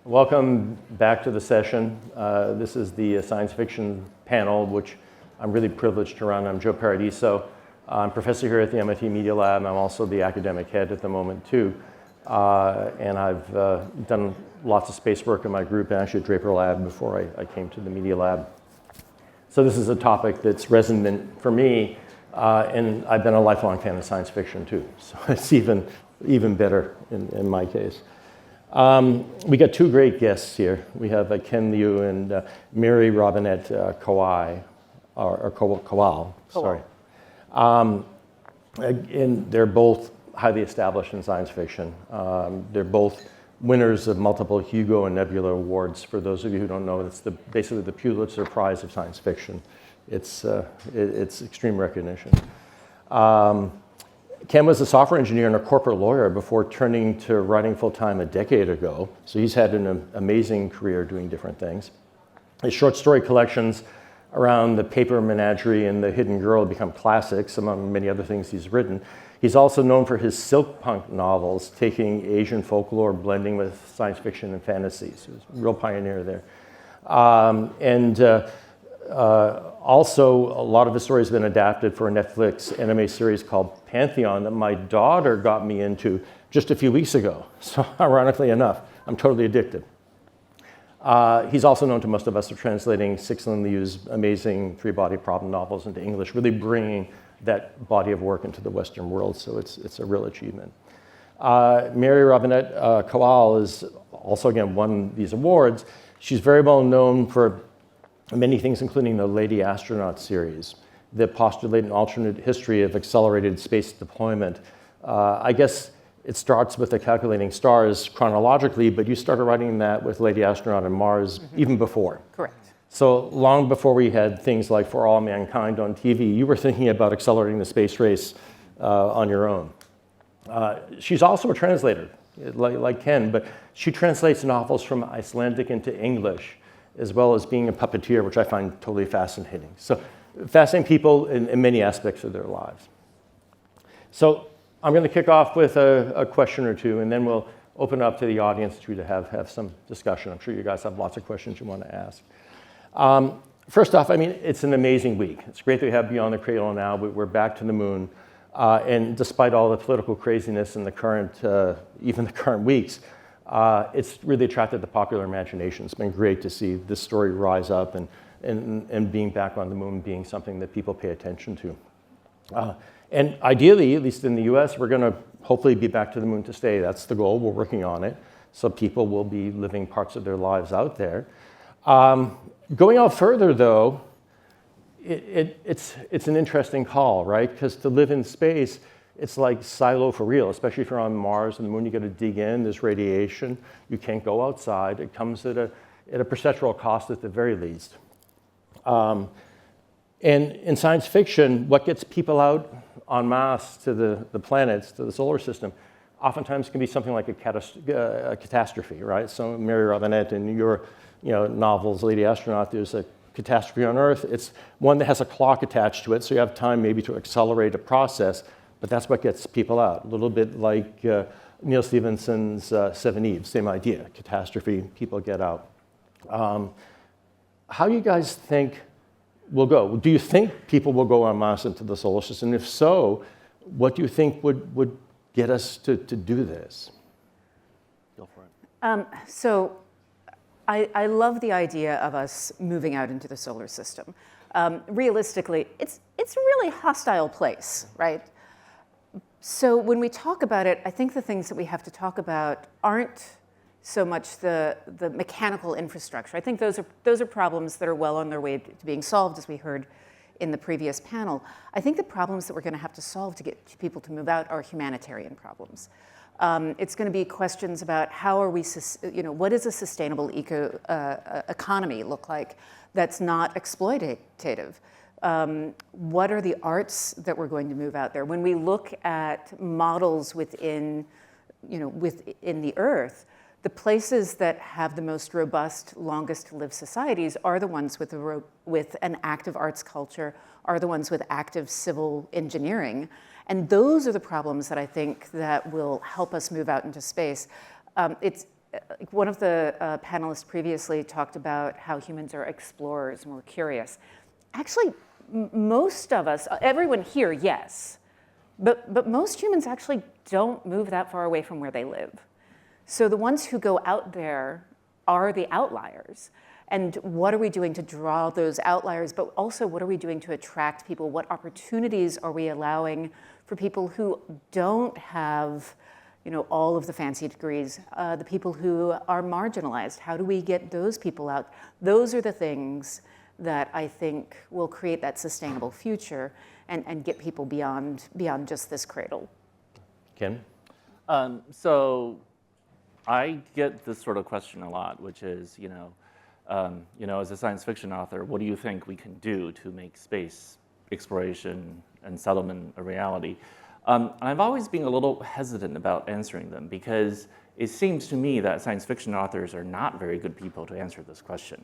Welcome back to the session. This is the science fiction panel, which I'm really privileged to run. I'm Joe Paradiso. I'm professor here at the MIT Media Lab. I'm also the academic head at the moment, too. And I've done lots of space work in my group, and actually at Draper Lab before I came to the Media Lab. So this is a topic that's resonant for me, and I've been a lifelong fan of science fiction, too. So it's even better in my case. We got two great guests here. We have Ken Liu and Mary Robinette Kowal. Sorry. And they're both highly established in science fiction. They're both winners of multiple Hugo and Nebula Awards. For those of you who don't know, it's basically the Pulitzer Prize of science fiction. It's extreme recognition. Ken was a software engineer and a corporate lawyer before turning to writing full-time a decade ago. So he's had an amazing career doing different things. His short story collections around the paper menagerie and the hidden girl become classics, among many other things he's written. He's also known for his silk punk novels, taking Asian folklore, blending with science fiction and fantasy. So he's a real pioneer there. Also, a lot of his stories have been adapted for a Netflix anime series called Pantheon that my daughter got me into just a few weeks ago. So ironically enough, I'm totally addicted. He's also known to most of us for translating Cixin Liu's amazing three-body problem novels into English, really bringing that body of work into the Western world, so it's a real achievement. Mary Robinette Kowal is also, again, won these awards. She's very well known for many things, including the Lady Astronaut series that postulate an alternate history of accelerated space deployment. I guess it starts with the calculating stars chronologically, but you started writing that with Lady Astronaut and Mars even before. Correct. So long before we had things like For All Mankind on TV, you were thinking about accelerating the space race on your own. She's also a translator, like Ken, but she translates novels from Icelandic into English, as well as being a puppeteer, which I find totally fascinating. So fascinating people in many aspects of their lives. So I'm going to kick off with a question or two, and then we'll open up to the audience to have some discussion. I'm sure you guys have lots of questions you want to ask. First off, I mean, it's an amazing week. It's great that we have Beyond the Cradle now. We're back to the moon. And despite all the political craziness in the current, even the current weeks, it's really attracted the popular imagination. It's been great to see this story rise up and being back on the moon being something that people pay attention to. And ideally, at least in the US, we're going to hopefully be back to the moon to stay. That's the goal. We're working on it. So people will be living parts of their lives out there. Going out further, though, it's an interesting call, right? Because to live in space, it's like silo for real, especially if you're on Mars and the moon. You got to dig in. There's radiation. You can't go outside. It comes at a perceptual cost at the very least. And in science fiction, what gets people out en masse to the planets, to the solar system, oftentimes can be something like a catastrophe, right? So Mary Robinette in your novels, Lady Astronaut, there's a catastrophe on Earth. It's one that has a clock attached to it, so you have time maybe to accelerate a process. But that's what gets people out. A little bit like Neil Stephenson's Seven Eves, same idea, catastrophe, people get out. How do you guys think we'll go? Do you think people will go en masse into the solar system? If so, what do you think would get us to do this? Go for it. So I love the idea of us moving out into the solar system. Realistically, it's a really hostile place, right? So when we talk about it, I think the things that we have to talk about aren't so much the mechanical infrastructure. I think those are problems that are well on their way to being solved, as we heard in the previous panel. I think the problems that we're going to have to solve to get people to move out are humanitarian problems. It's going to be questions about how are we, what does a sustainable economy look like that's not exploitative? What are the arts that we're going to move out there? When we look at models within the Earth, the places that have the most robust, longest-lived societies are the ones with an active arts culture, are the ones with active civil engineering. And those are the problems that I think that will help us move out into space. one of the panelists previously talked about how humans are explorers and we're curious. Actually, most of us, everyone here, yes, but most humans actually don't move that far away from where they live. So the ones who go out there are the outliers. And what are we doing to draw those outliers, but also what are we doing to attract people? What opportunities are we allowing for people who don't have all of the fancy degrees, the people who are marginalized? How do we get those people out? Those are the things that I think will create that sustainable future and get people beyond just this cradle. Ken? So I get this sort of question a lot, which is, as a science fiction author, what do you think we can do to make space exploration and settlement a reality? I've always been a little hesitant about answering them because it seems to me that science fiction authors are not very good people to answer this question.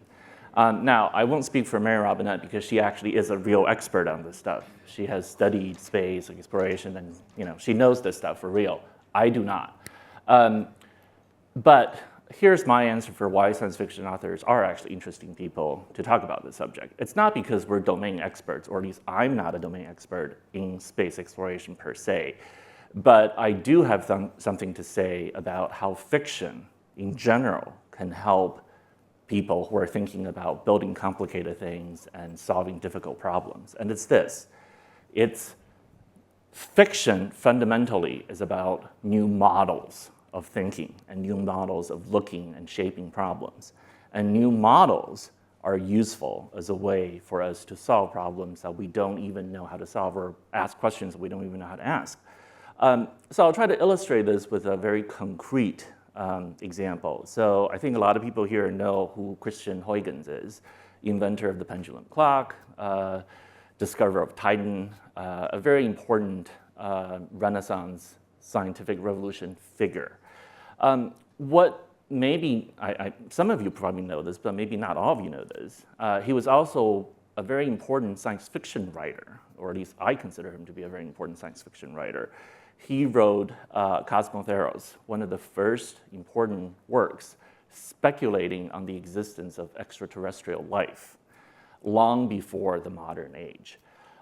Now, I won't speak for Mary Robinette because she actually is a real expert on this stuff. She has studied space exploration and she knows this stuff for real. I do not. But here's my answer for why science fiction authors are actually interesting people to talk about this subject. It's not because we're domain experts, or at least I'm not a domain expert in space exploration per se, but I do have something to say about how fiction in general can help people who are thinking about building complicated things and solving difficult problems. And it's this. Fiction fundamentally is about new models of thinking and new models of looking and shaping problems. And new models are useful as a way for us to solve problems that we don't even know how to solve or ask questions that we don't even know how to ask. So I'll try to illustrate this with a very concrete example. So I think a lot of people here know who Christian Huygens is, inventor of the pendulum clock, discoverer of Titan, a very important Renaissance scientific revolution figure. What maybe, some of you probably know this, but maybe not all of you know this. He was also a very important science fiction writer, or at least I consider him to be a very important science fiction writer. He wrote Cosmotheros, one of the first important works speculating on the existence of extraterrestrial life, long before the modern age.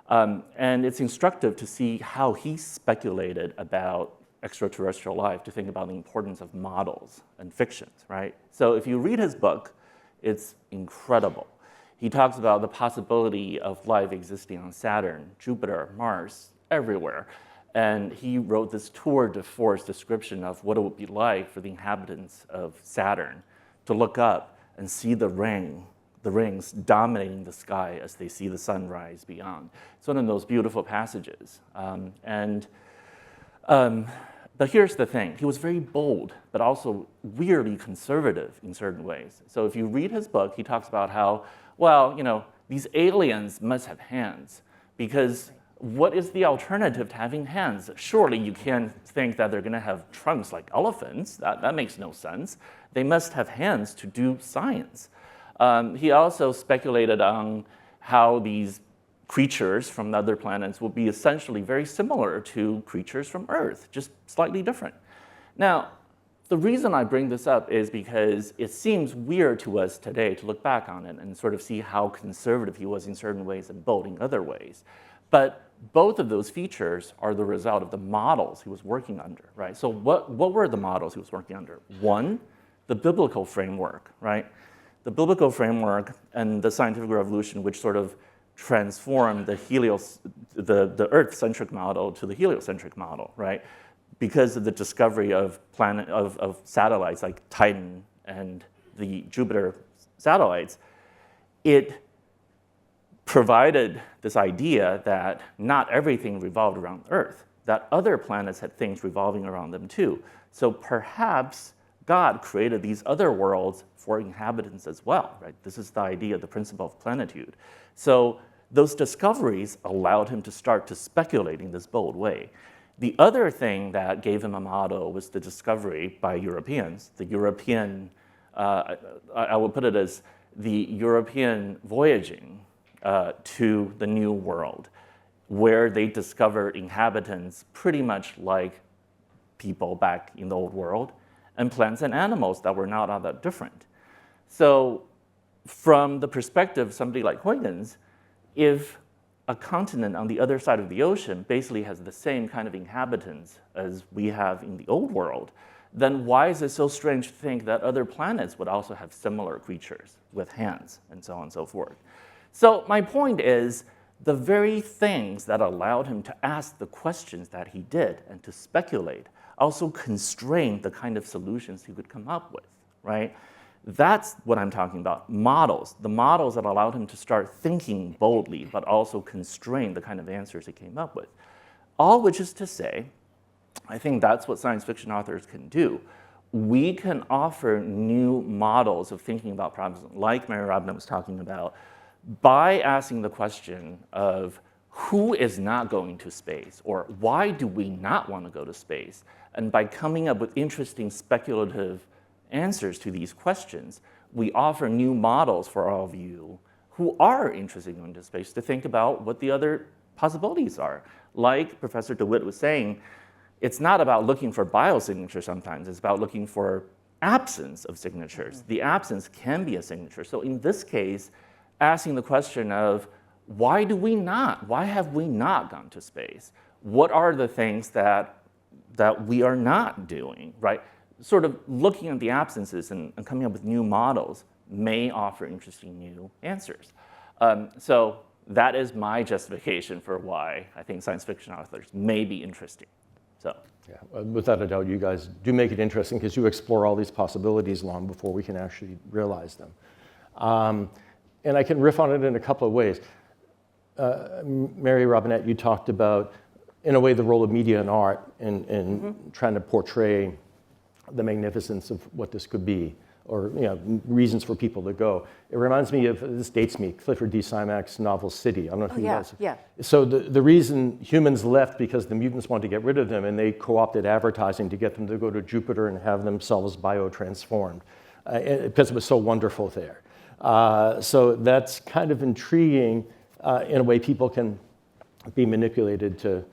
And it's instructive to see how he speculated about extraterrestrial life, to think about the importance of models and fictions, right? So if you read his book, it's incredible. He talks about the possibility of life existing on Saturn, Jupiter, Mars, everywhere. And he wrote this tour de force description of what it would be like for the inhabitants of Saturn to look up and see the rings dominating the sky as they see the sun rise beyond. It's one of those beautiful passages. But here's the thing. He was very bold, but also weirdly conservative in certain ways. So if you read his book, he talks about how, these aliens must have hands, because what is the alternative to having hands? Surely you can't think that they're going to have trunks like elephants. That makes no sense. They must have hands to do science. He also speculated on how these creatures from other planets will be essentially very similar to creatures from Earth, just slightly different. Now, the reason I bring this up is because it seems weird to us today to look back on it and sort of see how conservative he was in certain ways and bold in other ways. But both of those features are the result of the models he was working under, right? So what were the models he was working under? One, the biblical framework, right? The biblical framework and the scientific revolution, which sort of transformed the Earth-centric model to the heliocentric model, right? Because of the discovery of satellites like Titan and the Jupiter satellites, it provided this idea that not everything revolved around Earth, that other planets had things revolving around them too. So perhaps God created these other worlds for inhabitants as well, right? This is the idea, the principle of plenitude. So those discoveries allowed him to start to speculate in this bold way. The other thing that gave him a model was the discovery by Europeans, the European, I will put it as the European voyaging to the New World, where they discovered inhabitants pretty much like people back in the Old World, and plants and animals that were not all that different. So from the perspective of somebody like Huygens, if a continent on the other side of the ocean basically has the same kind of inhabitants as we have in the old world, then why is it so strange to think that other planets would also have similar creatures with hands and so on and so forth? So my point is, the very things that allowed him to ask the questions that he did and to speculate also constrained the kind of solutions he could come up with, right? That's what I'm talking about, models. The models that allowed him to start thinking boldly, but also constrained the kind of answers he came up with. All which is to say, I think that's what science fiction authors can do. We can offer new models of thinking about problems, like Mary Robinette was talking about, by asking the question of who is not going to space, or why do we not want to go to space? And by coming up with interesting speculative answers to these questions, we offer new models for all of you who are interested in going to space to think about what the other possibilities are. Like Professor DeWitt was saying, it's not about looking for biosignatures sometimes, it's about looking for absence of signatures. The absence can be a signature. So in this case, asking the question of why have we not gone to space? What are the things that we are not doing, right? Sort of looking at the absences and coming up with new models may offer interesting new answers. So that is my justification for why I think science fiction authors may be interesting. So. Yeah, without a doubt, you guys do make it interesting because you explore all these possibilities long before we can actually realize them. And I can riff on it in a couple of ways. Mary Robinette, you talked about, in a way, the role of media and art in trying to portray the magnificence of what this could be, or reasons for people to go. It reminds me of, this dates me, Clifford D. Simak's novel City. I don't know if you guys. Yeah. So the reason humans left because the mutants wanted to get rid of them, and they co-opted advertising to get them to go to Jupiter and have themselves biotransformed, because it was so wonderful there. So that's kind of intriguing in a way people can be manipulated to,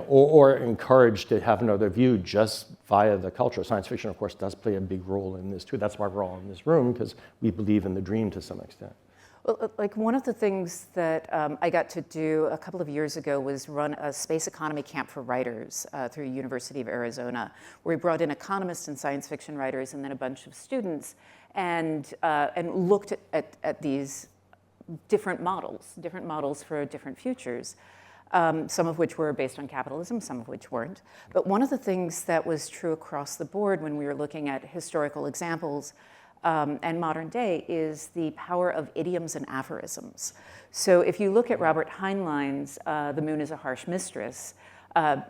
or encouraged to have another view just via the culture. Science fiction, of course, does play a big role in this too. That's why we're all in this room, because we believe in the dream to some extent. Well, like one of the things that I got to do a couple of years ago was run a space economy camp for writers through University of Arizona, where we brought in economists and science fiction writers and then a bunch of students and looked at these different models for different futures. Some of which were based on capitalism, some of which weren't. But one of the things that was true across the board when we were looking at historical examples and modern day is the power of idioms and aphorisms. So if you look at Robert Heinlein's The Moon is a Harsh Mistress,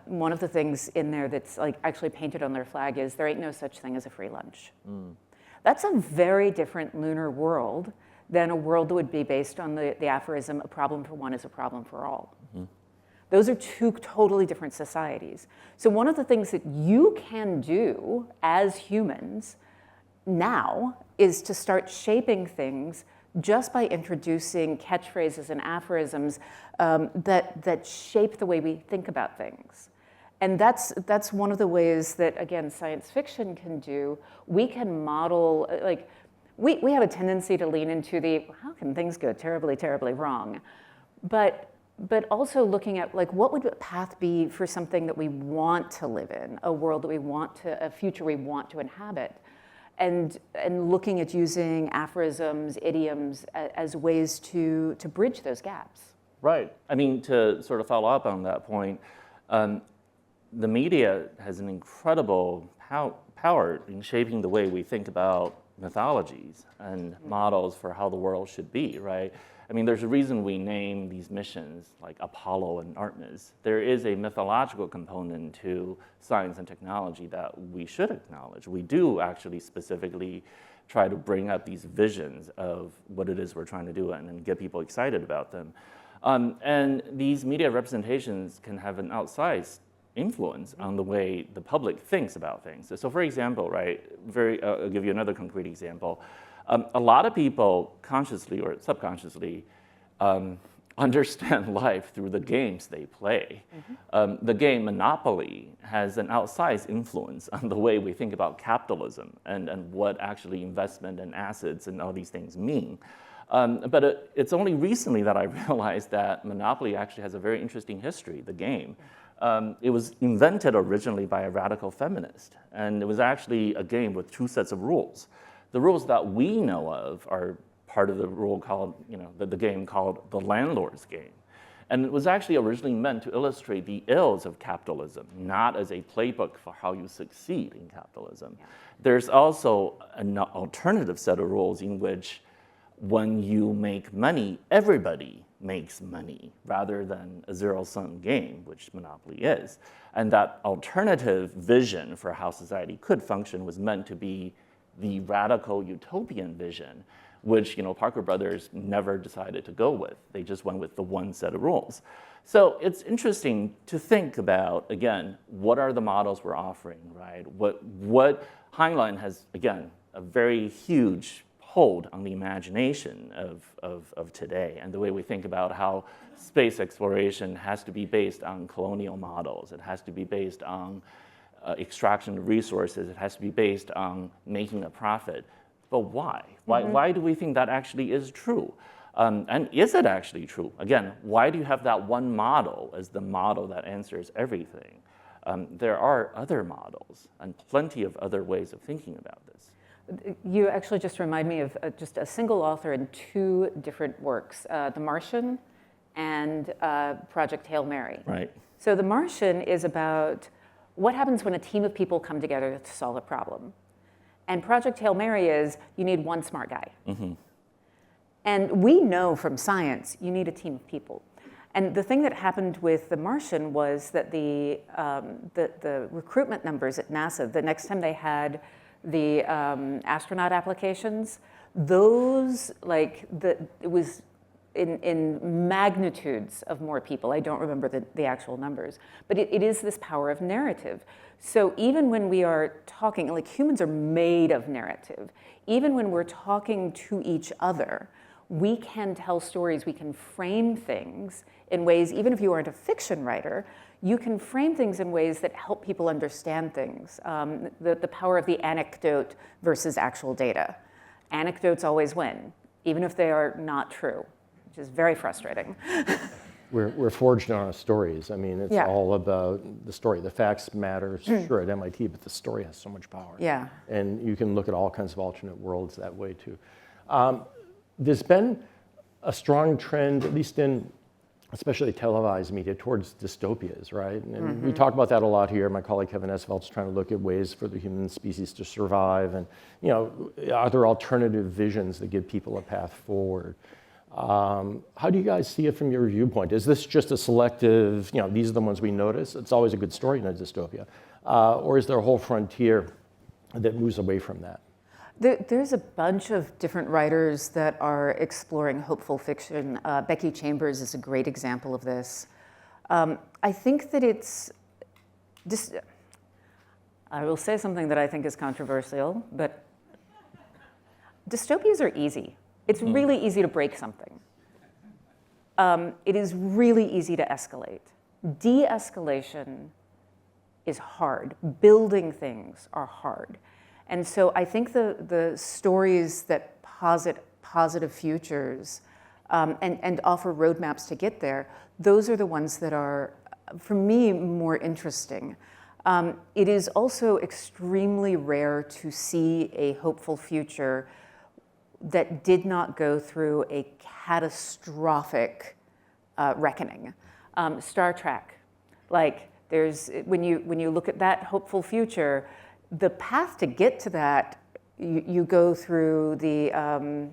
one of the things in there that's like actually painted on their flag is there ain't no such thing as a free lunch. That's a very different lunar world than a world that would be based on the aphorism, a problem for one is a problem for all. Those are two totally different societies. So one of the things that you can do as humans now is to start shaping things just by introducing catchphrases and aphorisms that shape the way we think about things. And that's one of the ways that, again, science fiction can do. We can model, like, we have a tendency to lean into the, how can things go terribly, terribly wrong? But also looking at, like, what would a path be for something that we want to live in, a world that we want to, a future we want to inhabit, and looking at using aphorisms, idioms as ways to bridge those gaps. Right. I mean, to sort of follow up on that point, the media has an incredible power in shaping the way we think about mythologies and models for how the world should be, right? I mean, there's a reason we name these missions like Apollo and Artemis. There is a mythological component to science and technology that we should acknowledge. We do actually specifically try to bring up these visions of what it is we're trying to do and get people excited about them. And these media representations can have an outsized influence on the way the public thinks about things. So for example, right, I'll give you another concrete example. A lot of people consciously or subconsciously understand life through the games they play. The game Monopoly has an outsized influence on the way we think about capitalism and what actually investment and assets and all these things mean. But it's only recently that I realized that Monopoly actually has a very interesting history, the game. It was invented originally by a radical feminist, and it was actually a game with two sets of rules. The rules that we know of are part of the rule called, the game called the landlord's game. And it was actually originally meant to illustrate the ills of capitalism, not as a playbook for how you succeed in capitalism. Yeah. There's also an alternative set of rules in which when you make money, everybody makes money rather than a zero-sum game, which Monopoly is. And that alternative vision for how society could function was meant to be the radical utopian vision, which Parker Brothers never decided to go with. They just went with the one set of rules. So it's interesting to think about, again, what are the models we're offering, right? What Heinlein has, again, a very huge hold on the imagination of today and the way we think about how space exploration has to be based on colonial models. It has to be based on extraction of resources. It has to be based on making a profit. But why? Why do we think that actually is true? And is it actually true? Again, why do you have that one model as the model that answers everything? There are other models and plenty of other ways of thinking about this. You actually just remind me of just a single author in two different works, The Martian and Project Hail Mary. Right. So The Martian is about what happens when a team of people come together to solve a problem. And Project Hail Mary is you need one smart guy. Mm-hmm. And we know from science you need a team of people. And the thing that happened with The Martian was that the recruitment numbers at NASA, the next time they had the astronaut applications, those it was in magnitudes of more people. I don't remember the actual numbers, but it is this power of narrative. So even when we are talking, humans are made of narrative, even when we're talking to each other, we can tell stories, we can frame things in ways, even if you aren't a fiction writer, you can frame things in ways that help people understand things. The power of the anecdote versus actual data. Anecdotes always win, even if they are not true, which is very frustrating. We're forged on our stories. I mean, it's all about the story. The facts matter, sure, at MIT, but the story has so much power. Yeah. And you can look at all kinds of alternate worlds that way, too. There's been a strong trend, at least in especially televised media, towards dystopias, right? And we talk about that a lot here. My colleague Kevin Esvelt's trying to look at ways for the human species to survive, and are there alternative visions that give people a path forward? How do you guys see it from your viewpoint? Is this just a selective, these are the ones we notice? It's always a good story in a dystopia. Or is there a whole frontier that moves away from that? There's a bunch of different writers that are exploring hopeful fiction. Becky Chambers is a great example of this. I think that I will say something that I think is controversial, but dystopias are easy. It's really easy to break something. It is really easy to escalate. De-escalation is hard. Building things are hard. And so I think the stories that posit positive futures and offer roadmaps to get there, those are the ones that are, for me, more interesting. It is also extremely rare to see a hopeful future that did not go through a catastrophic reckoning. Star Trek, when you look at that hopeful future, the path to get to that, you go through the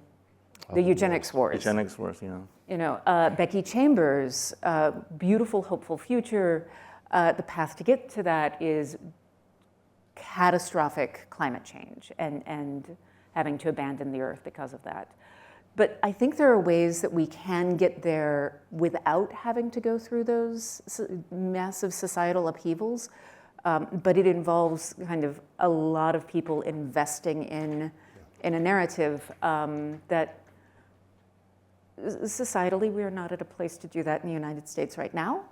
eugenics wars. Eugenics wars, yeah. Becky Chambers, beautiful, hopeful future. The path to get to that is catastrophic climate change and having to abandon the Earth because of that. But I think there are ways that we can get there without having to go through those massive societal upheavals. But it involves kind of a lot of people investing in a narrative that societally, we are not at a place to do that in the United States right now.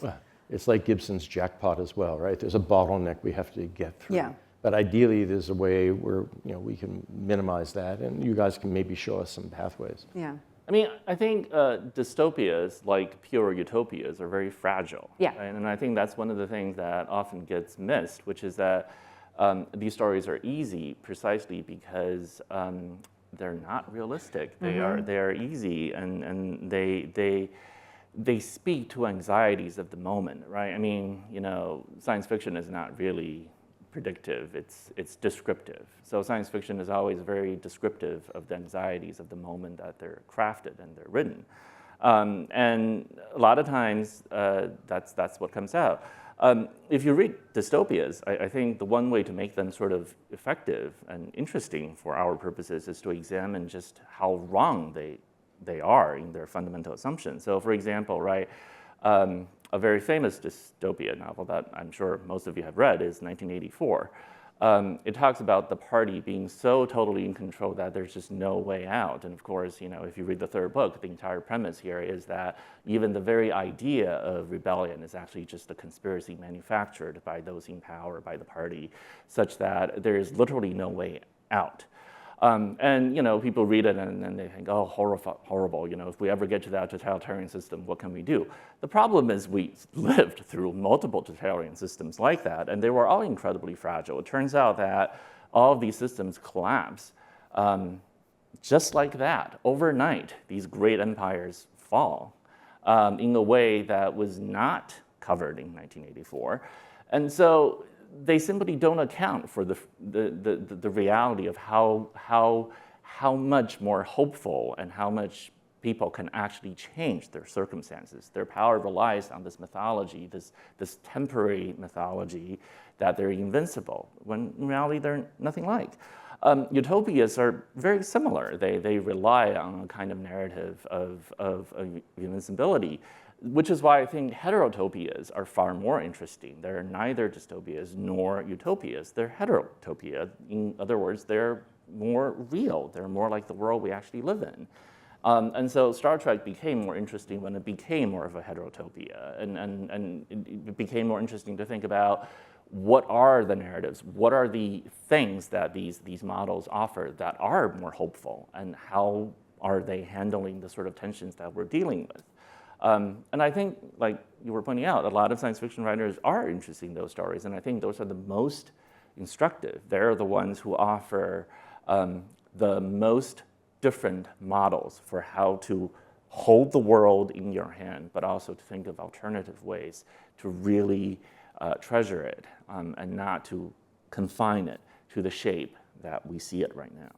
Well, it's like Gibson's jackpot as well, right? There's a bottleneck we have to get through. Yeah. But ideally, there's a way where we can minimize that, and you guys can maybe show us some pathways. Yeah. I mean, I think dystopias, like pure utopias, are very fragile. Yeah. Right? And I think that's one of the things that often gets missed, which is that these stories are easy precisely because they're not realistic. They are easy, and they speak to anxieties of the moment, right? I mean, science fiction is not really predictive, it's descriptive. So science fiction is always very descriptive of the anxieties of the moment that they're crafted and they're written. And a lot of times, that's what comes out. If you read dystopias, I think the one way to make them sort of effective and interesting for our purposes is to examine just how wrong they are in their fundamental assumptions. So for example, right, a very famous dystopia novel that I'm sure most of you have read is 1984. It talks about the party being so totally in control that there's just no way out. And of course, if you read the third book, the entire premise here is that even the very idea of rebellion is actually just a conspiracy manufactured by those in power, by the party, such that there is literally no way out. And people read it and then they think, oh, horrible. If we ever get to that totalitarian system, what can we do? The problem is we lived through multiple totalitarian systems like that, and they were all incredibly fragile. It turns out that all of these systems collapse just like that. Overnight, these great empires fall in a way that was not covered in 1984. And so they simply don't account for the reality of how much more hopeful and how much people can actually change their circumstances. Their power relies on this mythology, this temporary mythology that they're invincible, when in reality they're nothing like. Utopias are very similar. They rely on a kind of narrative of invincibility, which is why I think heterotopias are far more interesting. They're neither dystopias nor utopias. They're heterotopia. In other words, they're more real. They're more like the world we actually live in. And so Star Trek became more interesting when it became more of a heterotopia. And it became more interesting to think about what are the narratives, what are the things that these models offer that are more hopeful, and how are they handling the sort of tensions that we're dealing with. And I think, like you were pointing out, a lot of science fiction writers are interested in those stories, and I think those are the most instructive. They're the ones who offer the most different models for how to hold the world in your hand, but also to think of alternative ways to really treasure it and not to confine it to the shape that we see it right now.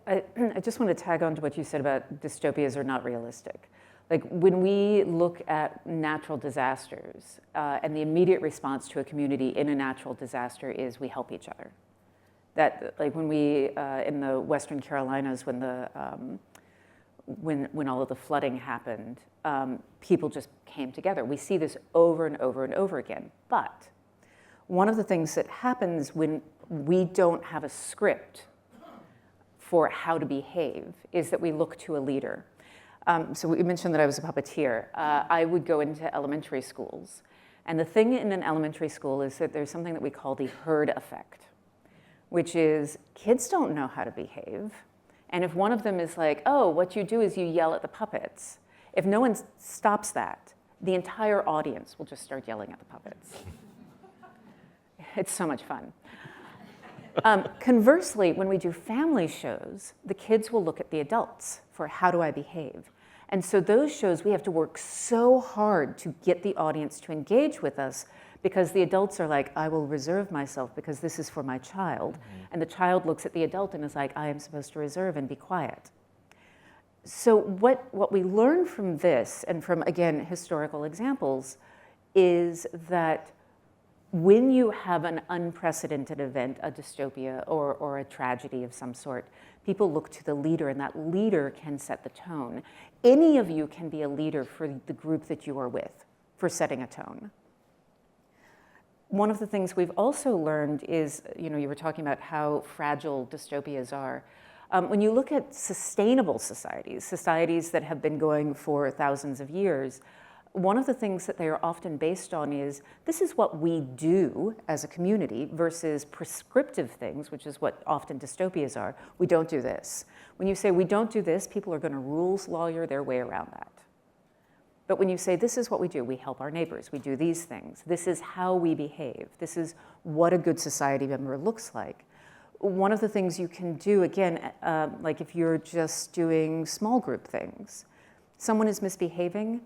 I just want to tag on to what you said about dystopias are not realistic. Like when we look at natural disasters and the immediate response to a community in a natural disaster is we help each other. That like when we in the Western Carolinas when all of the flooding happened, people just came together. We see this over and over and over again. But one of the things that happens when we don't have a script for how to behave is that we look to a leader. So we mentioned that I was a puppeteer. I would go into elementary schools. And the thing in an elementary school is that there's something that we call the herd effect, which is kids don't know how to behave. And if one of them is like, oh, what you do is you yell at the puppets, if no one stops that, the entire audience will just start yelling at the puppets. It's so much fun. Conversely, when we do family shows, the kids will look at the adults for how do I behave? And so those shows, we have to work so hard to get the audience to engage with us because the adults are like, I will reserve myself because this is for my child. Mm-hmm. And the child looks at the adult and is like, I am supposed to reserve and be quiet. So what we learn from this and from, again, historical examples is that when you have an unprecedented event, a dystopia or a tragedy of some sort, people look to the leader, and that leader can set the tone. Any of you can be a leader for the group that you are with, for setting a tone. One of the things we've also learned is, you were talking about how fragile dystopias are. When you look at sustainable societies, societies that have been going for thousands of years, one of the things that they are often based on is this is what we do as a community versus prescriptive things, which is what often dystopias are. We don't do this. When you say we don't do this, people are going to rules lawyer their way around that. But when you say this is what we do, we help our neighbors, we do these things, this is how we behave, this is what a good society member looks like. One of the things you can do, again, like if you're just doing small group things, someone is misbehaving,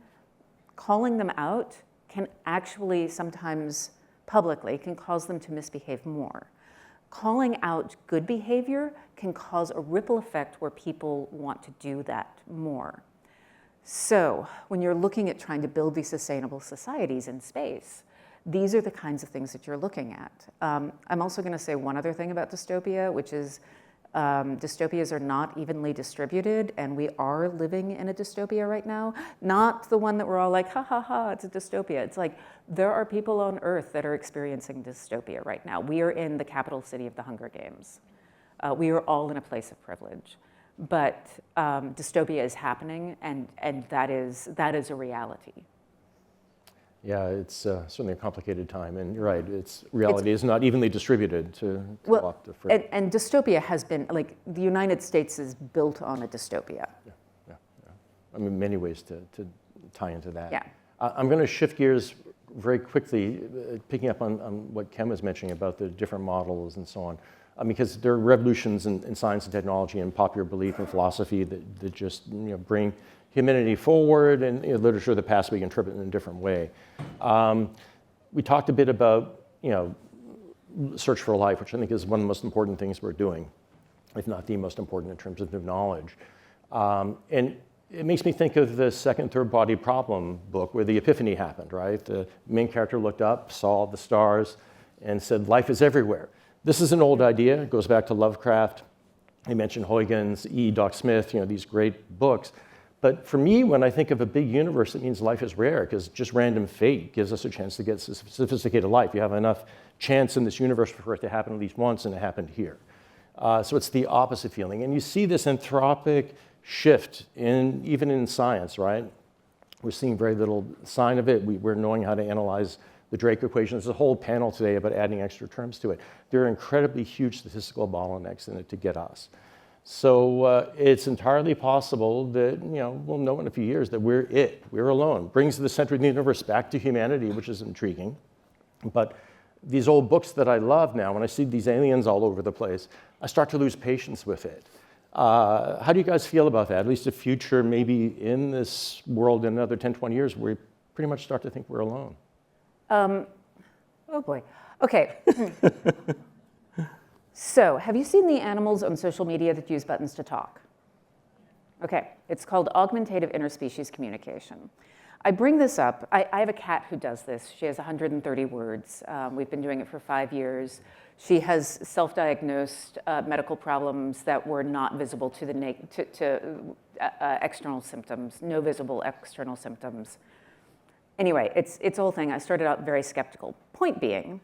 calling them out can actually sometimes publicly can cause them to misbehave more. Calling out good behavior can cause a ripple effect where people want to do that more. So when you're looking at trying to build these sustainable societies in space, these are the kinds of things that you're looking at. I'm also going to say one other thing about dystopia, which is dystopias are not evenly distributed, and we are living in a dystopia right now. Not the one that we're all like, ha ha ha, it's a dystopia. It's like there are people on Earth that are experiencing dystopia right now. We are in the capital city of the Hunger Games. We are all in a place of privilege. But dystopia is happening, and that is a reality. Yeah, it's certainly a complicated time, and you're right. Reality is not evenly distributed to walk the frame. And dystopia has been, like, the United States is built on a dystopia. Yeah. I mean, many ways to tie into that. Yeah. I'm going to shift gears very quickly, picking up on what Ken was mentioning about the different models and so on. Because there are revolutions in science and technology and popular belief and philosophy that just bring humanity forward, and literature of the past we can interpret in a different way. We talked a bit about search for life, which I think is one of the most important things we're doing, if not the most important in terms of new knowledge. And it makes me think of the Second Third Body Problem book where the epiphany happened, right? The main character looked up, saw the stars, and said, life is everywhere. This is an old idea. It goes back to Lovecraft. I mentioned Huygens, E. Doc Smith, these great books. But for me, when I think of a big universe, it means life is rare, because just random fate gives us a chance to get sophisticated life. You have enough chance in this universe for it to happen at least once, and it happened here. So it's the opposite feeling. And you see this anthropic shift even in science, right? We're seeing very little sign of it. We're knowing how to analyze the Drake equation. There's a whole panel today about adding extra terms to it. There are incredibly huge statistical bottlenecks in it to get us. So it's entirely possible that we'll know in a few years that we're alone. Brings the center of the universe back to humanity, which is intriguing. But these old books that I love now, when I see these aliens all over the place, I start to lose patience with it. How do you guys feel about that? At least a future maybe in this world in another 10, 20 years, where we pretty much start to think we're alone. Oh boy. Okay. So, have you seen the animals on social media that use buttons to talk? Okay, it's called augmentative interspecies communication. I bring this up. I have a cat who does this. She has 130 words. We've been doing it for 5 years. She has self-diagnosed medical problems that were not visible to external symptoms, no visible external symptoms. Anyway, it's a whole thing. I started out very skeptical. Point being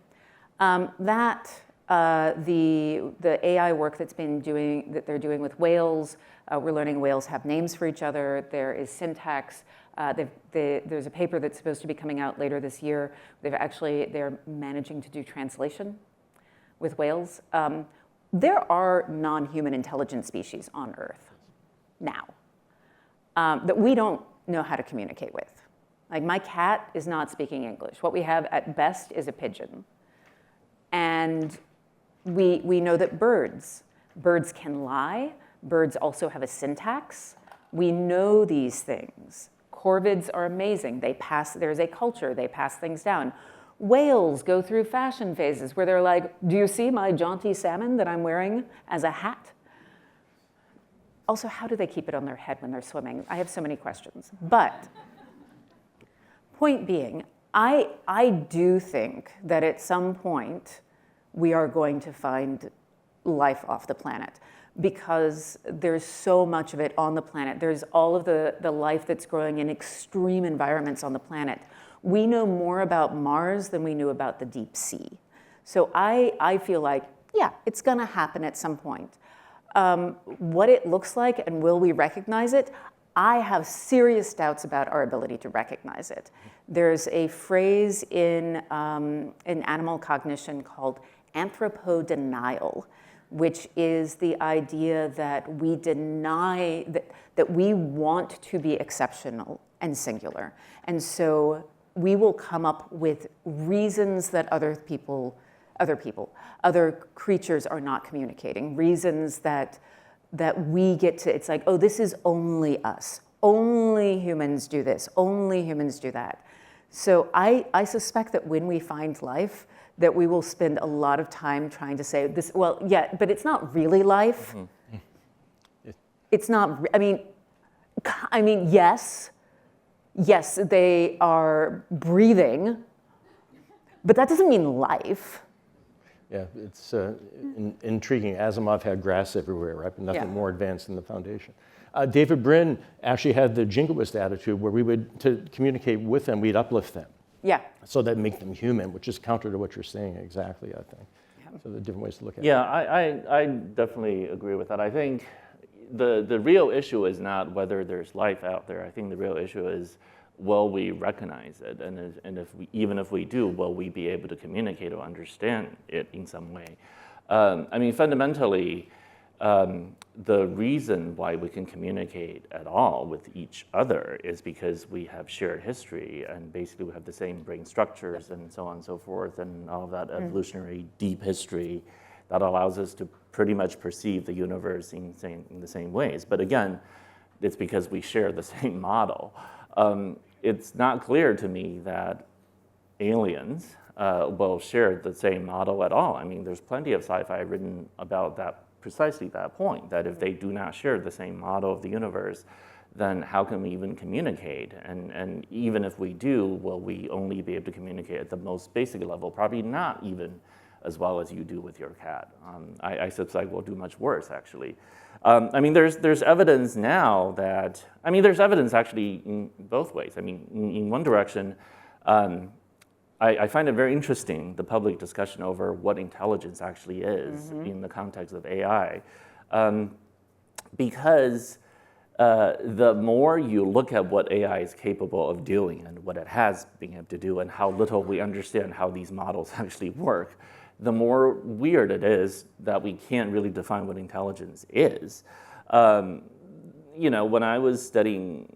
that the AI work that they're doing with whales, we're learning whales have names for each other. There is syntax. There's a paper that's supposed to be coming out later this year. They're managing to do translation with whales. There are non-human intelligent species on Earth now that we don't know how to communicate with. Like, my cat is not speaking English. What we have at best is a pigeon. And we know that birds can lie. Birds also have a syntax. We know these things. Corvids are amazing. There's a culture, they pass things down. Whales go through fashion phases where they're like, do you see my jaunty salmon that I'm wearing as a hat? Also, how do they keep it on their head when they're swimming? I have so many questions. But point being, I do think that at some point we are going to find life off the planet, because there's so much of it on the planet. There's all of the life that's growing in extreme environments on the planet. We know more about Mars than we knew about the deep sea. So I feel like, yeah, it's going to happen at some point. What it looks like and will we recognize it? I have serious doubts about our ability to recognize it. There's a phrase in animal cognition called anthropodenial, which is the idea that we deny that we want to be exceptional and singular. And so we will come up with reasons that other creatures are not communicating, reasons that we get to, it's like, oh, this is only us. Only humans do this, only humans do that. So I suspect that when we find life, that we will spend a lot of time trying to say this, well, yeah, but it's not really life. Mm-hmm. It's not, I mean, yes, they are breathing, but that doesn't mean life. Yeah, it's intriguing. Asimov had grass everywhere, right? But nothing more advanced than the foundation. David Brin actually had the jingoist attitude where we would, to communicate with them, we'd uplift them. Yeah. So that make them human, which is counter to what you're saying exactly, I think. Yeah. So there are different ways to look at it. Yeah, I definitely agree with that. I think the real issue is not whether there's life out there. I think the real issue is, will we recognize it? And even if we do, will we be able to communicate or understand it in some way? I mean, fundamentally, the reason why we can communicate at all with each other is because we have shared history, and basically we have the same brain structures and so on and so forth, and all of that evolutionary deep history that allows us to pretty much perceive the universe in the same ways. But again, it's because we share the same model. It's not clear to me that aliens will share the same model at all. I mean, there's plenty of sci-fi written about that, precisely that point, that if they do not share the same model of the universe, then how can we even communicate? And even if we do, will we only be able to communicate at the most basic level? Probably not even as well as you do with your cat. I suspect we'll do much worse, actually. I mean, there's evidence now that, I mean, there's evidence actually in both ways. I mean, in one direction, I find it very interesting, the public discussion over what intelligence actually is in the context of AI. Because the more you look at what AI is capable of doing and what it has been able to do and how little we understand how these models actually work, the more weird it is that we can't really define what intelligence is. You know, when I was studying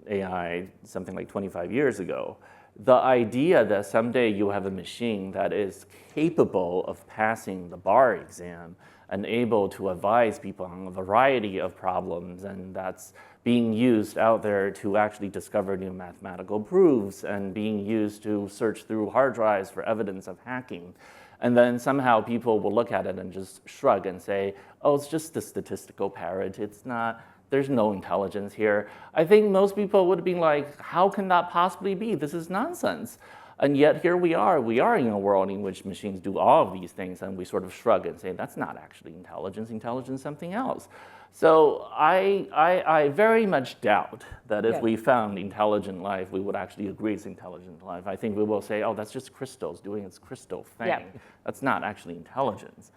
AI something like 25 years ago, the idea that someday you have a machine that is capable of passing the bar exam and able to advise people on a variety of problems, and that's being used out there to actually discover new mathematical proofs and being used to search through hard drives for evidence of hacking. And then somehow people will look at it and just shrug and say, oh, it's just a statistical parrot. It's not, there's no intelligence here. I think most people would have been like, how can that possibly be? This is nonsense. And yet here we are in a world in which machines do all of these things, and we sort of shrug and say, that's not actually intelligence, intelligence is something else. So I very much doubt that if we found intelligent life, we would actually agree it's intelligent life. I think we will say, oh, that's just crystals doing its crystal thing. Yeah. That's not actually intelligence.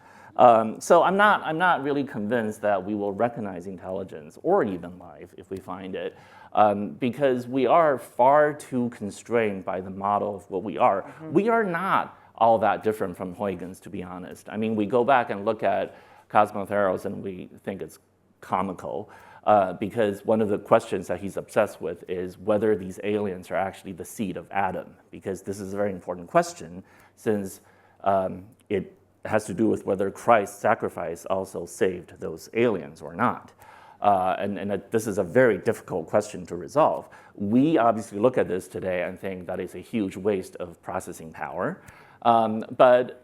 So I'm not really convinced that we will recognize intelligence or even life if we find it, because we are far too constrained by the model of what we are. Mm-hmm. We are not all that different from Huygens, to be honest. I mean, we go back and look at Cosmotheros and we think it's comical, because one of the questions that he's obsessed with is whether these aliens are actually the seed of Adam, because this is a very important question, since it has to do with whether Christ's sacrifice also saved those aliens or not. And this is a very difficult question to resolve. We obviously look at this today and think that is a huge waste of processing power, but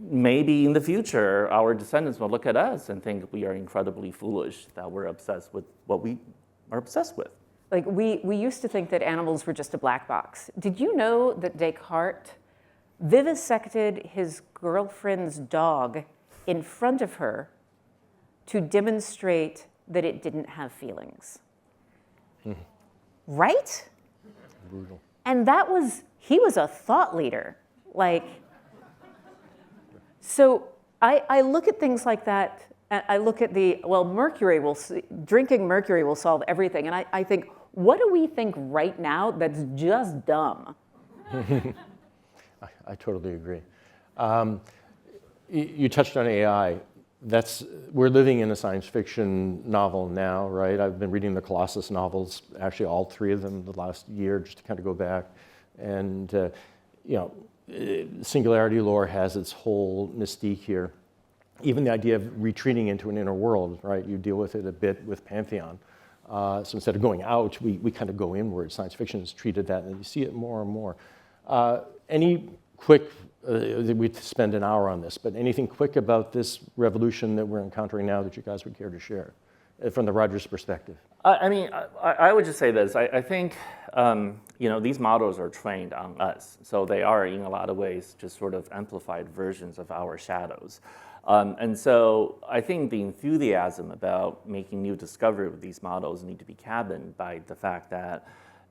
maybe in the future, our descendants will look at us and think we are incredibly foolish, that we're obsessed with what we are obsessed with. Like we used to think that animals were just a black box. Did you know that Descartes vivisected his girlfriend's dog in front of her to demonstrate that it didn't have feelings? Right? Brutal. And he was a thought leader. Like, so I look at things like that And I look at drinking mercury will solve everything. And I think, what do we think right now that's just dumb? I totally agree. You touched on AI. We're living in a science fiction novel now, right? I've been reading the Colossus novels, actually all 3 of them the last year, just to kind of go back. And, singularity lore has its whole mystique here. Even the idea of retreating into an inner world, right? You deal with it a bit with Pantheon. So instead of going out, we kind of go inward. Science fiction has treated that, and you see it more and more. Any quick, we'd spend an hour on this, but anything quick about this revolution that we're encountering now that you guys would care to share from the Rogers perspective? I would just say this. I think, these models are trained on us. So they are, in a lot of ways, just sort of amplified versions of our shadows. And so I think the enthusiasm about making new discovery with these models need to be cabined by the fact that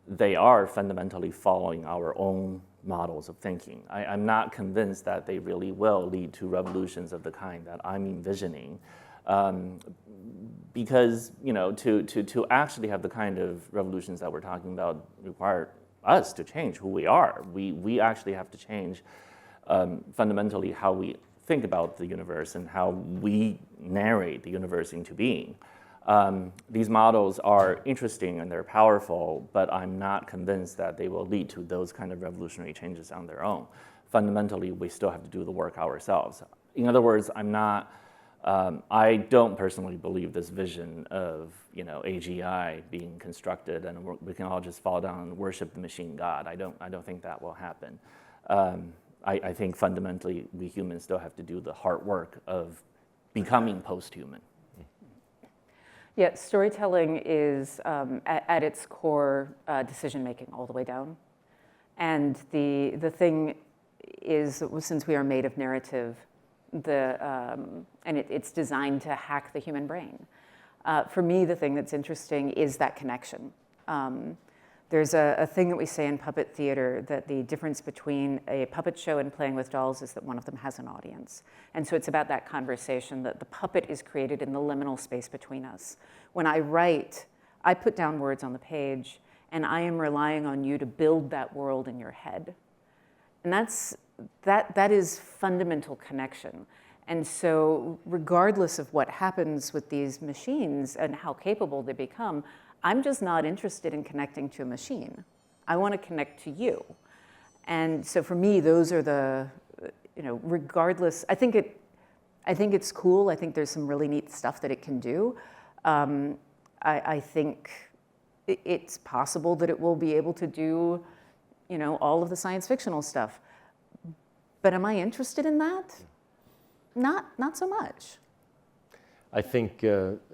they are fundamentally following our own models of thinking. I'm not convinced that they really will lead to revolutions of the kind that I'm envisioning. Because to actually have the kind of revolutions that we're talking about require us to change who we are. We actually have to change fundamentally how we think about the universe and how we narrate the universe into being. These models are interesting and they're powerful, but I'm not convinced that they will lead to those kind of revolutionary changes on their own. Fundamentally, we still have to do the work ourselves. In other words, I don't personally believe this vision of AGI being constructed and we can all just fall down and worship the machine god. I don't think that will happen. I think fundamentally we humans still have to do the hard work of becoming post-human. Yeah, storytelling is at its core decision-making all the way down. And the thing is, since we are made of narrative, and it's designed to hack the human brain. For me, the thing that's interesting is that connection. There's a thing that we say in puppet theater that the difference between a puppet show and playing with dolls is that one of them has an audience. And so it's about that conversation that the puppet is created in the liminal space between us. When I write, I put down words on the page, and I am relying on you to build that world in your head. And that is fundamental connection. And so regardless of what happens with these machines and how capable they become, I'm just not interested in connecting to a machine. I want to connect to you. And so for me, those are the, regardless, I think it's cool. I think there's some really neat stuff that it can do. I think it's possible that it will be able to do, all of the science fictional stuff. But am I interested in that? Not so much. I think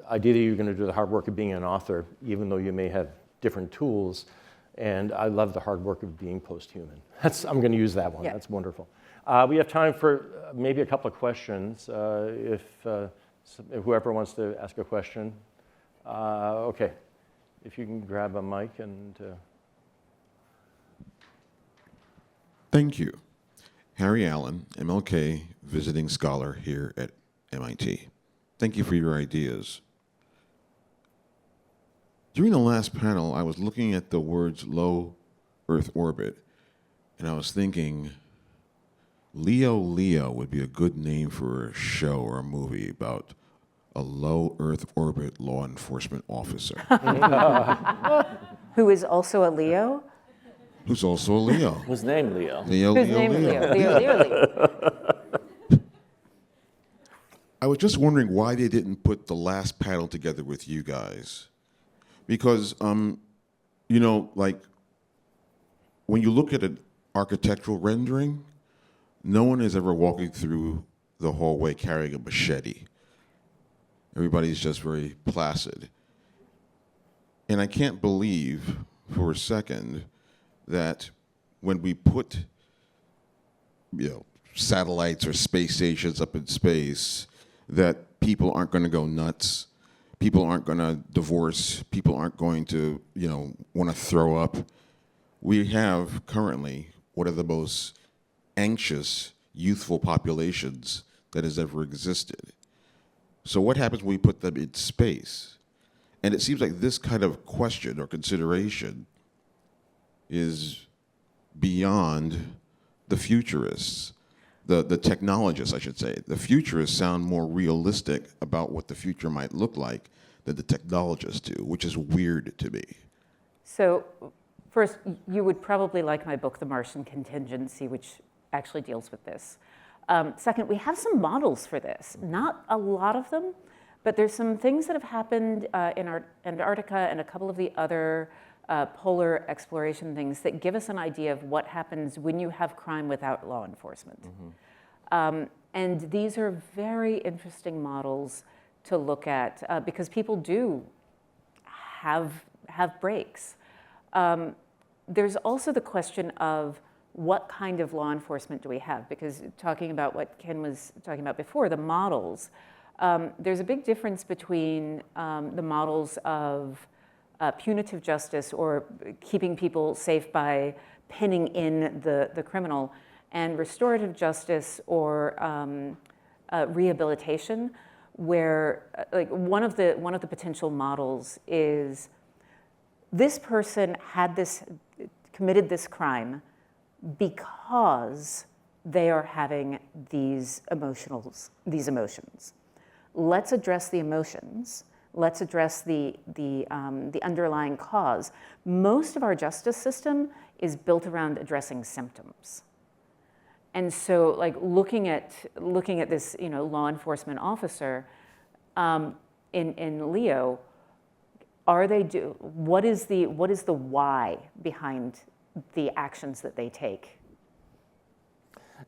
ideally you're going to do the hard work of being an author, even though you may have different tools. And I love the hard work of being post-human. I'm going to use that one. Yeah. That's wonderful. We have time for maybe a couple of questions, if whoever wants to ask a question. Okay, if you can grab a mic and... Thank you. Harry Allen, MLK visiting scholar here at MIT. Thank you for your ideas. During the last panel, I was looking at the words low Earth orbit, and I was thinking, Leo would be a good name for a show or a movie about a low Earth orbit law enforcement officer. Who is also a Leo? Who's also a Leo. Who's named Leo? Who's named Leo? Leo. I was just wondering why they didn't put the last panel together with you guys. Because, like, when you look at an architectural rendering, no one is ever walking through the hallway carrying a machete. Everybody's just very placid. And I can't believe for a second that when we put, satellites or space stations up in space, that people aren't going to go nuts, people aren't going to divorce, people aren't going to, want to throw up. We have currently one of the most anxious, youthful populations that has ever existed. So what happens when we put them in space? And it seems like this kind of question or consideration is beyond the futurists, the technologists, I should say. The futurists sound more realistic about what the future might look like than the technologists do, which is weird to me. So first, you would probably like my book, The Martian Contingency, which actually deals with this. Second, we have some models for this. Not a lot of them, but there's some things that have happened in Antarctica and a couple of the other polar exploration things that give us an idea of what happens when you have crime without law enforcement. And these are very interesting models to look at because people do have breaks. There's also the question of what kind of law enforcement do we have? Because talking about what Ken was talking about before, the models, there's a big difference between the models of punitive justice or keeping people safe by pinning in the criminal and restorative justice or rehabilitation, where like one of the potential models is this person committed this crime because they are having these emotions. Let's address the emotions. Let's address the underlying cause. Most of our justice system is built around addressing symptoms. And so, like looking at this, law enforcement officer in Leo, what is the why behind the actions that they take?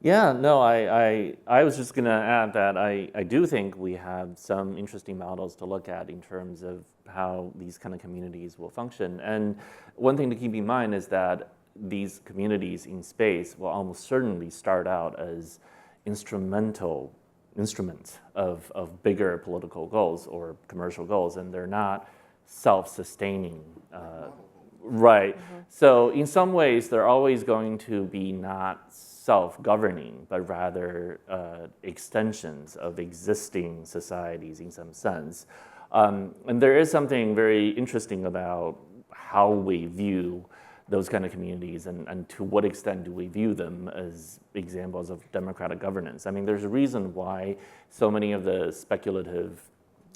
Yeah, no, I was just going to add that I do think we have some interesting models to look at in terms of how these kind of communities will function. And one thing to keep in mind is that these communities in space will almost certainly start out as instruments of bigger political goals or commercial goals, and they're not self-sustaining. Right. So in some ways, they're always going to be not self-governing, but rather extensions of existing societies in some sense. And there is something very interesting about how we view those kind of communities and to what extent do we view them as examples of democratic governance. I mean, there's a reason why so many of the speculative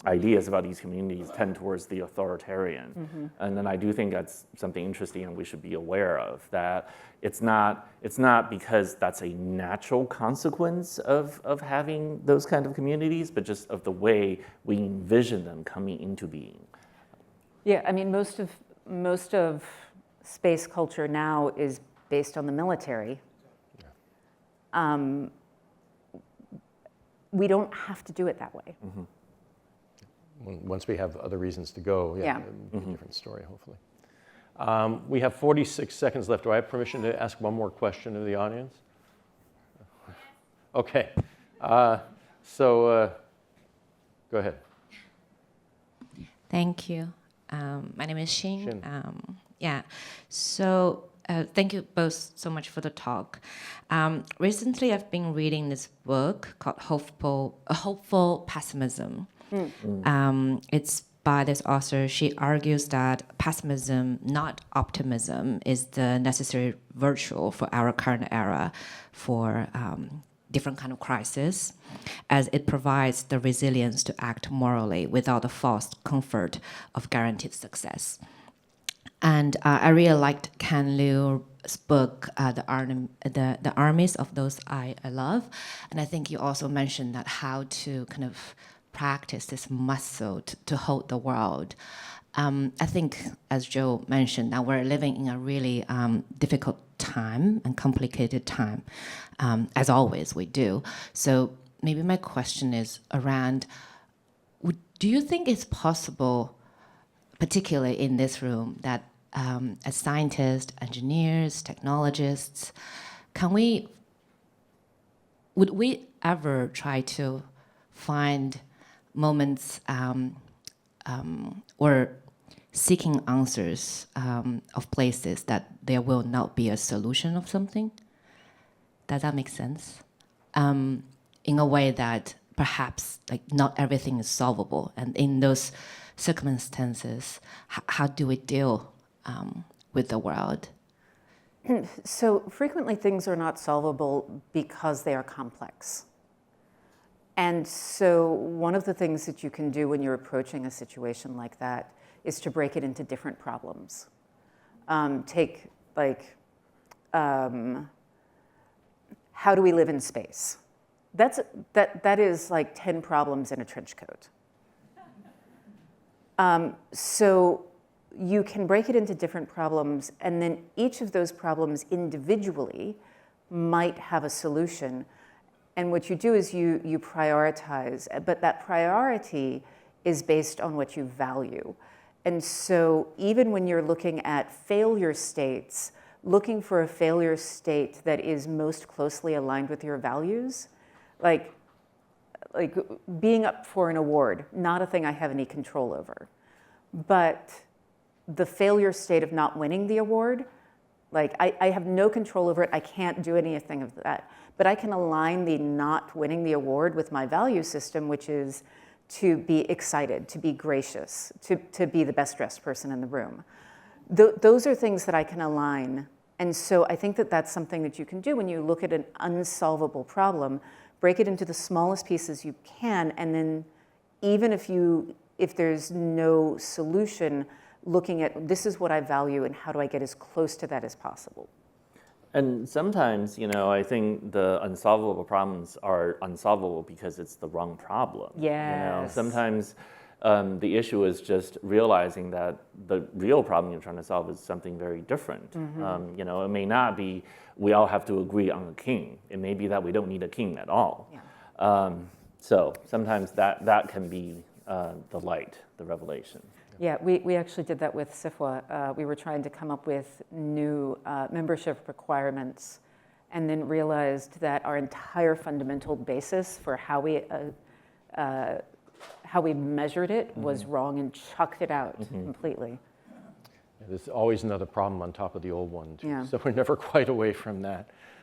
ideas about these communities tend towards the authoritarian. And then I do think that's something interesting and we should be aware of, that it's not because that's a natural consequence of having those kind of communities, but just of the way we envision them coming into being. Yeah, I mean, most of space culture now is based on the military. We don't have to do it that way. Once we have other reasons to go, Yeah. it'll be a different story, hopefully. We have 46 seconds left. Do I have permission to ask one more question of the audience? Okay. So go ahead. Thank you. My name is Xin. Xin. So thank you both so much for the talk. Recently, I've been reading this book called Hopeful Pessimism. It's by this author. She argues that pessimism, not optimism, is the necessary virtue for our current era for different kind of crisis, as it provides the resilience to act morally without the false comfort of guaranteed success. And I really liked Ken Liu's book, The Armies of Those I Love. And I think you also mentioned that how to kind of practice this muscle to hold the world. I think, as Joe mentioned, that we're living in a really difficult time and complicated time, as always we do. So maybe my question is around, do you think it's possible, particularly in this room, that as scientists, engineers, technologists, would we ever try to find moments or seeking answers of places that there will not be a solution of something? Does that make sense? In a way that perhaps like not everything is solvable, and in those circumstances, how do we deal with the world? So frequently things are not solvable because they are complex. And so one of the things that you can do when you're approaching a situation like that is to break it into different problems. Take like, how do we live in space? That is like 10 problems in a trench coat. So you can break it into different problems, and then each of those problems individually might have a solution. And what you do is you prioritize, but that priority is based on what you value. And so even when you're looking at failure states, looking for a failure state that is most closely aligned with your values, like being up for an award, not a thing I have any control over. But the failure state of not winning the award, like I have no control over it, I can't do anything of that. But I can align the not winning the award with my value system, which is to be excited, to be gracious, to be the best dressed person in the room. Those are things that I can align. And so I think that that's something that you can do when you look at an unsolvable problem, break it into the smallest pieces you can, and then even if there's no solution, looking at this is what I value and how do I get as close to that as possible. And sometimes, I think the unsolvable problems are unsolvable because it's the wrong problem. Yes. Sometimes the issue is just realizing that the real problem you're trying to solve is something very different. Mm-hmm. It may not be we all have to agree on a king. It may be that we don't need a king at all. Yeah. So sometimes that can be the light, the revelation. Yeah, we actually did that with SciFi. We were trying to come up with new membership requirements, and then realized that our entire fundamental basis for how we measured it was wrong, and chucked it out completely. There's always another problem on top of the old one, too. Yeah. So we're never quite away from that.